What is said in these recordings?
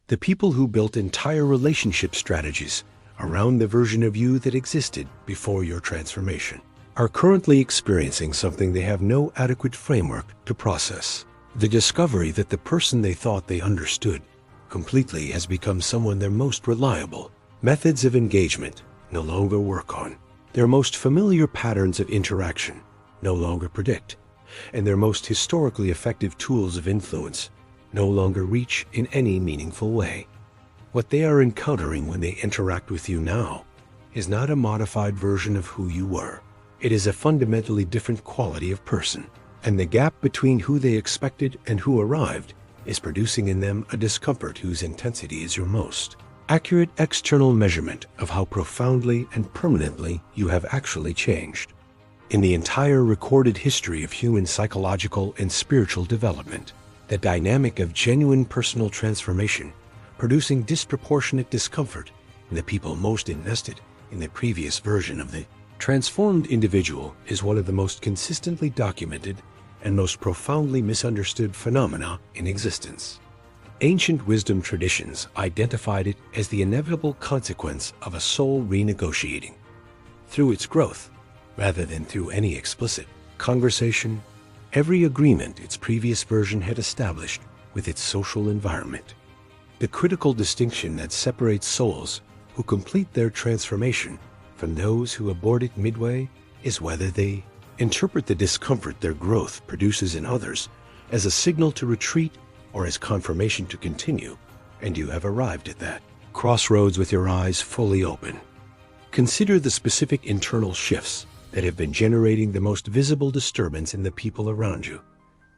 The people who built entire relationship strategies around the version of you that existed before your transformation are currently experiencing something they have no adequate framework to process. The discovery that the person they thought they understood completely has become someone their most reliable methods of engagement no longer work on. Their most familiar patterns of interaction no longer predict, and their most historically effective tools of influence no longer reach in any meaningful way. What they are encountering when they interact with you now is not a modified version of who you were. It is a fundamentally different quality of person, and the gap between who they expected and who arrived is producing in them a discomfort whose intensity is your most accurate external measurement of how profoundly and permanently you have actually changed. In the entire recorded history of human psychological and spiritual development, the dynamic of genuine personal transformation producing disproportionate discomfort in the people most invested in the previous version of the transformed individual is one of the most consistently documented and most profoundly misunderstood phenomena in existence. Ancient wisdom traditions identified it as the inevitable consequence of a soul renegotiating through its growth, rather than through any explicit conversation, every agreement its previous version had established with its social environment. The critical distinction that separates souls who complete their transformation from those who abort it midway is whether they interpret the discomfort their growth produces in others as a signal to retreat or as confirmation to continue, and you have arrived at that crossroads with your eyes fully open. Consider the specific internal shifts that have been generating the most visible disturbance in the people around you.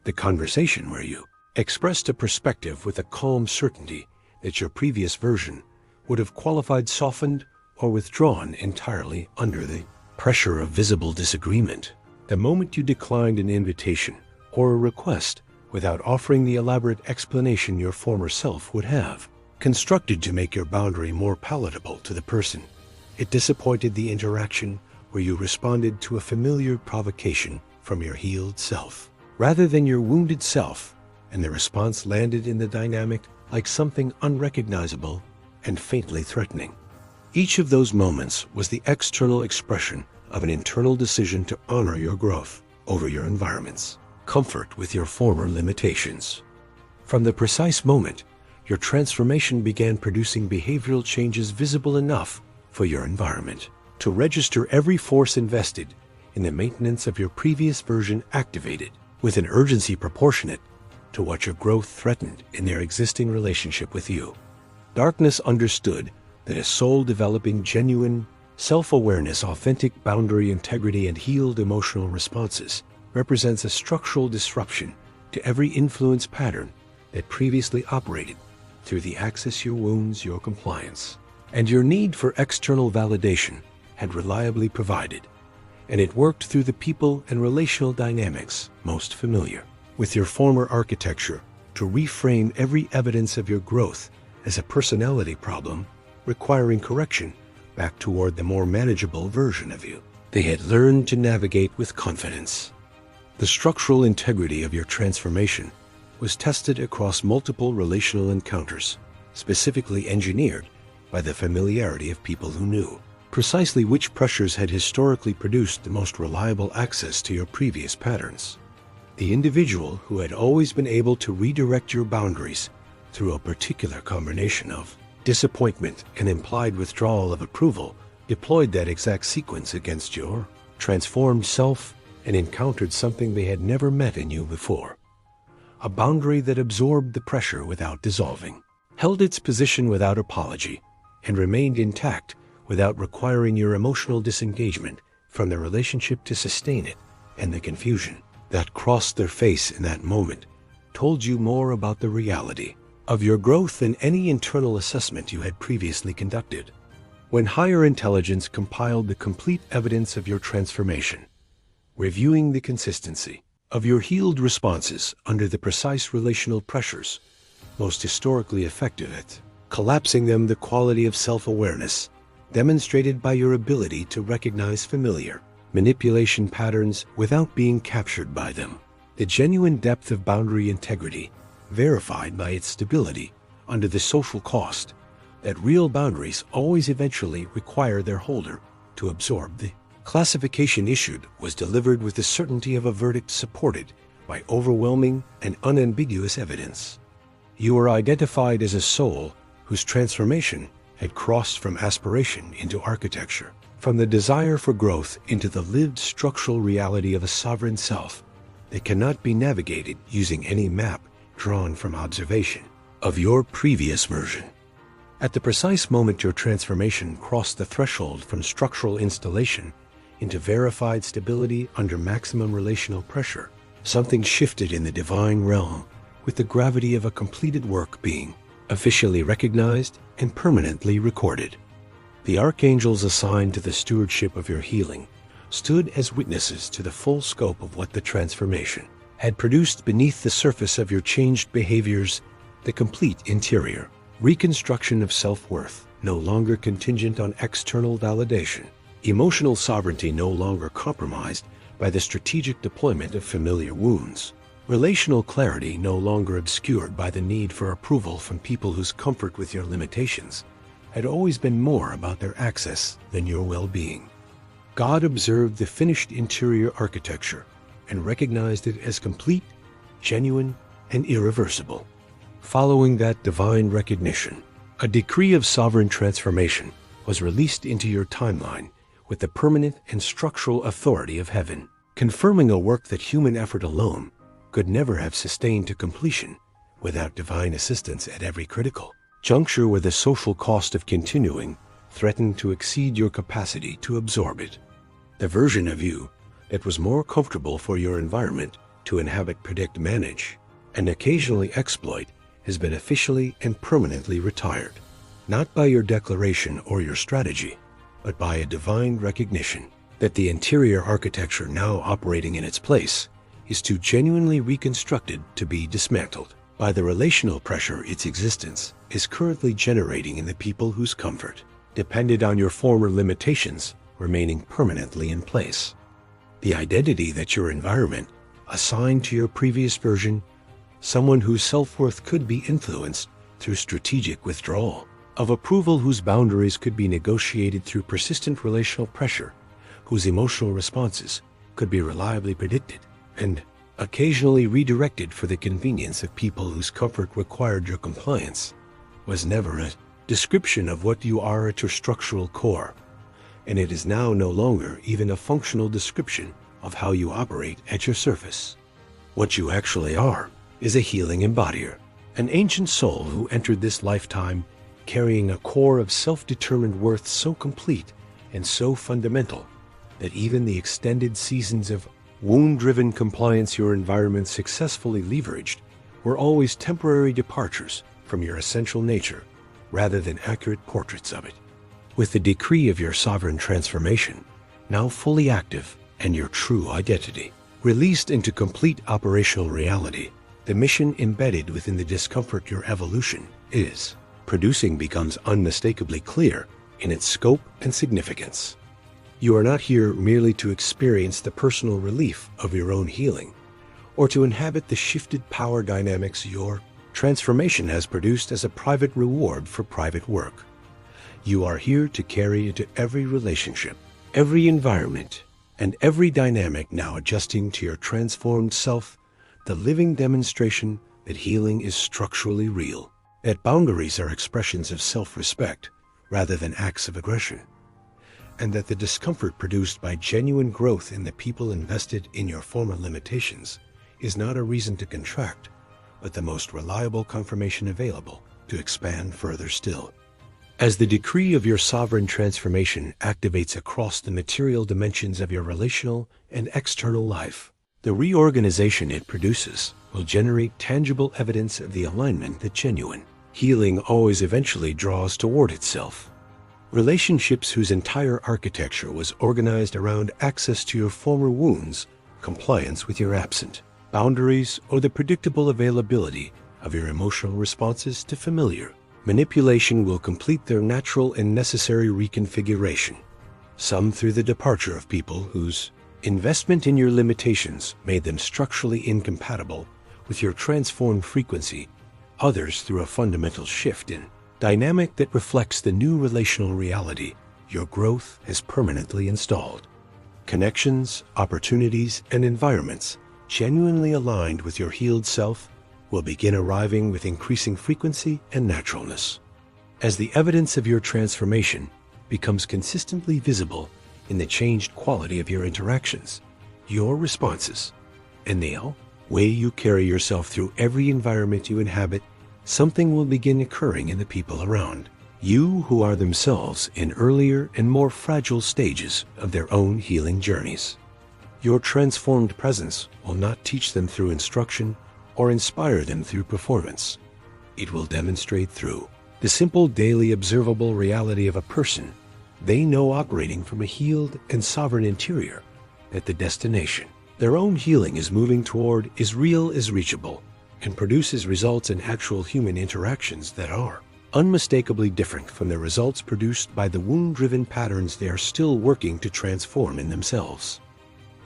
The conversation where you expressed a perspective with a calm certainty that your previous version would have qualified softened or withdrawn entirely under the pressure of visible disagreement. The moment you declined an invitation or a request without offering the elaborate explanation your former self would have, constructed to make your boundary more palatable to the person, it disappointed the interaction where you responded to a familiar provocation from your healed self, rather than your wounded self, and the response landed in the dynamic like something unrecognizable and faintly threatening. Each of those moments was the external expression of an internal decision to honor your growth over your environment's comfort with your former limitations. From the precise moment, your transformation began producing behavioral changes visible enough for your environment to register every force invested in the maintenance of your previous version activated with an urgency proportionate to what your growth threatened in their existing relationship with you. Darkness understood that a soul developing genuine self-awareness, authentic boundary integrity, and healed emotional responses represents a structural disruption to every influence pattern that previously operated through the axis your wounds, your compliance, and your need for external validation had reliably provided, and it worked through the people and relational dynamics most familiar with your former architecture to reframe every evidence of your growth as a personality problem requiring correction back toward the more manageable version of you they had learned to navigate with confidence. The structural integrity of your transformation was tested across multiple relational encounters, specifically engineered by the familiarity of people who knew precisely which pressures had historically produced the most reliable access to your previous patterns. The individual who had always been able to redirect your boundaries through a particular combination of disappointment and implied withdrawal of approval deployed that exact sequence against your transformed self and encountered something they had never met in you before. A boundary that absorbed the pressure without dissolving, held its position without apology, and remained intact without requiring your emotional disengagement from the relationship to sustain it, and the confusion that crossed their face in that moment told you more about the reality of your growth than any internal assessment you had previously conducted. When higher intelligence compiled the complete evidence of your transformation, reviewing the consistency of your healed responses under the precise relational pressures most historically effective at collapsing them, the quality of self-awareness demonstrated by your ability to recognize familiar manipulation patterns without being captured by them. The genuine depth of boundary integrity verified by its stability under the social cost that real boundaries always eventually require their holder to absorb. The classification issued was delivered with the certainty of a verdict supported by overwhelming and unambiguous evidence. You were identified as a soul whose transformation had crossed from aspiration into architecture, from the desire for growth into the lived structural reality of a sovereign self that cannot be navigated using any map drawn from observation of your previous version. At the precise moment your transformation crossed the threshold from structural installation into verified stability under maximum relational pressure, something shifted in the divine realm, with the gravity of a completed work being officially recognized and permanently recorded. The archangels assigned to the stewardship of your healing stood as witnesses to the full scope of what the transformation had produced beneath the surface of your changed behaviors, the complete interior reconstruction of self-worth, no longer contingent on external validation, emotional sovereignty no longer compromised by the strategic deployment of familiar wounds, relational clarity no longer obscured by the need for approval from people whose comfort with your limitations had always been more about their access than your well-being. God observed the finished interior architecture and recognized it as complete, genuine, and irreversible. Following that divine recognition, a decree of sovereign transformation was released into your timeline with the permanent and structural authority of heaven, confirming a work that human effort alone could never have sustained to completion without divine assistance at every critical juncture where the social cost of continuing threatened to exceed your capacity to absorb it. The version of you that was more comfortable for your environment to inhabit, predict, manage, and occasionally exploit has been officially and permanently retired, not by your declaration or your strategy, but by a divine recognition that the interior architecture now operating in its place is too genuinely reconstructed to be dismantled by the relational pressure its existence is currently generating in the people whose comfort depended on your former limitations remaining permanently in place. The identity that your environment assigned to your previous version, someone whose self-worth could be influenced through strategic withdrawal, of approval whose boundaries could be negotiated through persistent relational pressure, whose emotional responses could be reliably predicted and occasionally redirected for the convenience of people whose comfort required your compliance, was never a description of what you are at your structural core, and it is now no longer even a functional description of how you operate at your surface. What you actually are is a healing embodier, an ancient soul who entered this lifetime carrying a core of self-determined worth so complete and so fundamental that even the extended seasons of wound-driven compliance your environment successfully leveraged were always temporary departures from your essential nature rather than accurate portraits of it. With the decree of your sovereign transformation now fully active and your true identity released into complete operational reality, the mission embedded within the discomfort your evolution is producing becomes unmistakably clear in its scope and significance. You are not here merely to experience the personal relief of your own healing, or to inhabit the shifted power dynamics your transformation has produced as a private reward for private work. You are here to carry into every relationship, every environment, and every dynamic now adjusting to your transformed self, the living demonstration that healing is structurally real, that boundaries are expressions of self-respect rather than acts of aggression, and that the discomfort produced by genuine growth in the people invested in your former limitations is not a reason to contract, but the most reliable confirmation available to expand further still. As the decree of your sovereign transformation activates across the material dimensions of your relational and external life, the reorganization it produces will generate tangible evidence of the alignment that genuine healing always eventually draws toward itself. Relationships whose entire architecture was organized around access to your former wounds, compliance with your absent boundaries, or the predictable availability of your emotional responses to familiar manipulation will complete their natural and necessary reconfiguration, some through the departure of people whose investment in your limitations made them structurally incompatible with your transformed frequency, others through a fundamental shift in dynamic that reflects the new relational reality your growth has permanently installed. Connections, opportunities, and environments genuinely aligned with your healed self will begin arriving with increasing frequency and naturalness. As the evidence of your transformation becomes consistently visible in the changed quality of your interactions, your responses, and the way you carry yourself through every environment you inhabit, something will begin occurring in the people around you who are themselves in earlier and more fragile stages of their own healing journeys. Your transformed presence will not teach them through instruction or inspire them through performance. It will demonstrate through the simple daily observable reality of a person they know operating from a healed and sovereign interior that the destination their own healing is moving toward is real, is reachable, and produces results in actual human interactions that are unmistakably different from the results produced by the wound-driven patterns they are still working to transform in themselves.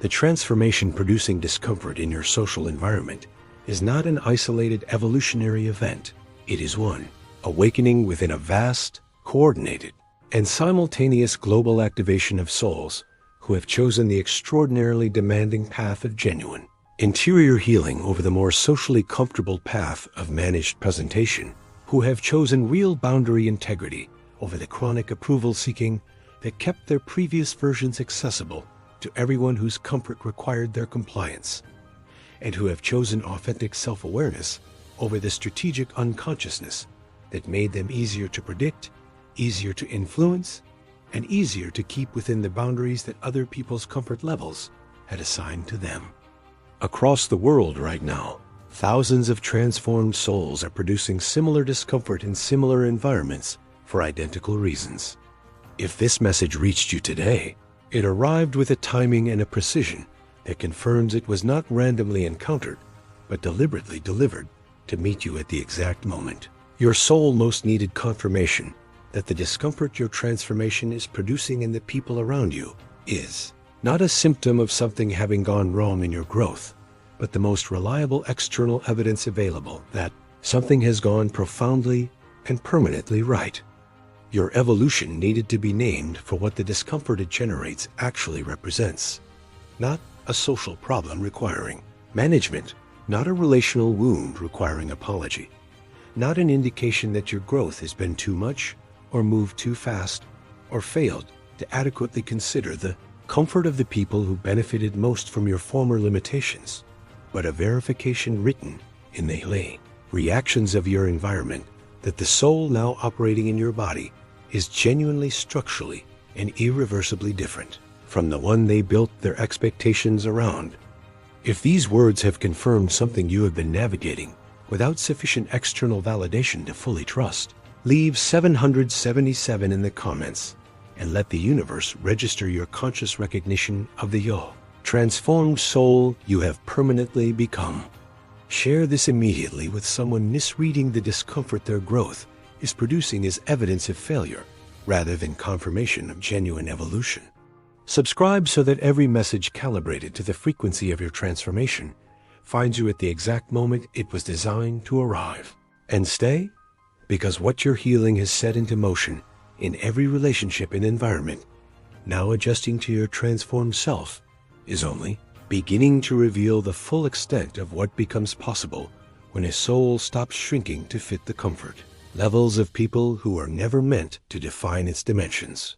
The transformation producing discomfort in your social environment is not an isolated evolutionary event. It is one awakening within a vast, coordinated, and simultaneous global activation of souls who have chosen the extraordinarily demanding path of genuine interior healing over the more socially comfortable path of managed presentation, who have chosen real boundary integrity over the chronic approval-seeking that kept their previous versions accessible to everyone whose comfort required their compliance, and who have chosen authentic self-awareness over the strategic unconsciousness that made them easier to predict, easier to influence, and easier to keep within the boundaries that other people's comfort levels had assigned to them. Across the world right now, thousands of transformed souls are producing similar discomfort in similar environments for identical reasons. If this message reached you today, it arrived with a timing and a precision that confirms it was not randomly encountered, but deliberately delivered to meet you at the exact moment. Your soul most needed confirmation that the discomfort your transformation is producing in the people around you is not a symptom of something having gone wrong in your growth, but the most reliable external evidence available that something has gone profoundly and permanently right. Your evolution needed to be named for what the discomfort it generates actually represents, not a social problem requiring management, not a relational wound requiring apology, not an indication that your growth has been too much or moved too fast or failed to adequately consider the comfort of the people who benefited most from your former limitations, but a verification written in the reactions of your environment that the soul now operating in your body is genuinely structurally and irreversibly different from the one they built their expectations around. If these words have confirmed something you have been navigating without sufficient external validation to fully trust, leave 777 in the comments and let the universe register your conscious recognition of the transformed soul you have permanently become. Share this immediately with someone misreading the discomfort their growth is producing as evidence of failure rather than confirmation of genuine evolution. Subscribe so that every message calibrated to the frequency of your transformation finds you at the exact moment it was designed to arrive. And stay, because what your healing has set into motion in every relationship and environment, now adjusting to your transformed self, is only beginning to reveal the full extent of what becomes possible when a soul stops shrinking to fit the comfort levels of people who are never meant to define its dimensions.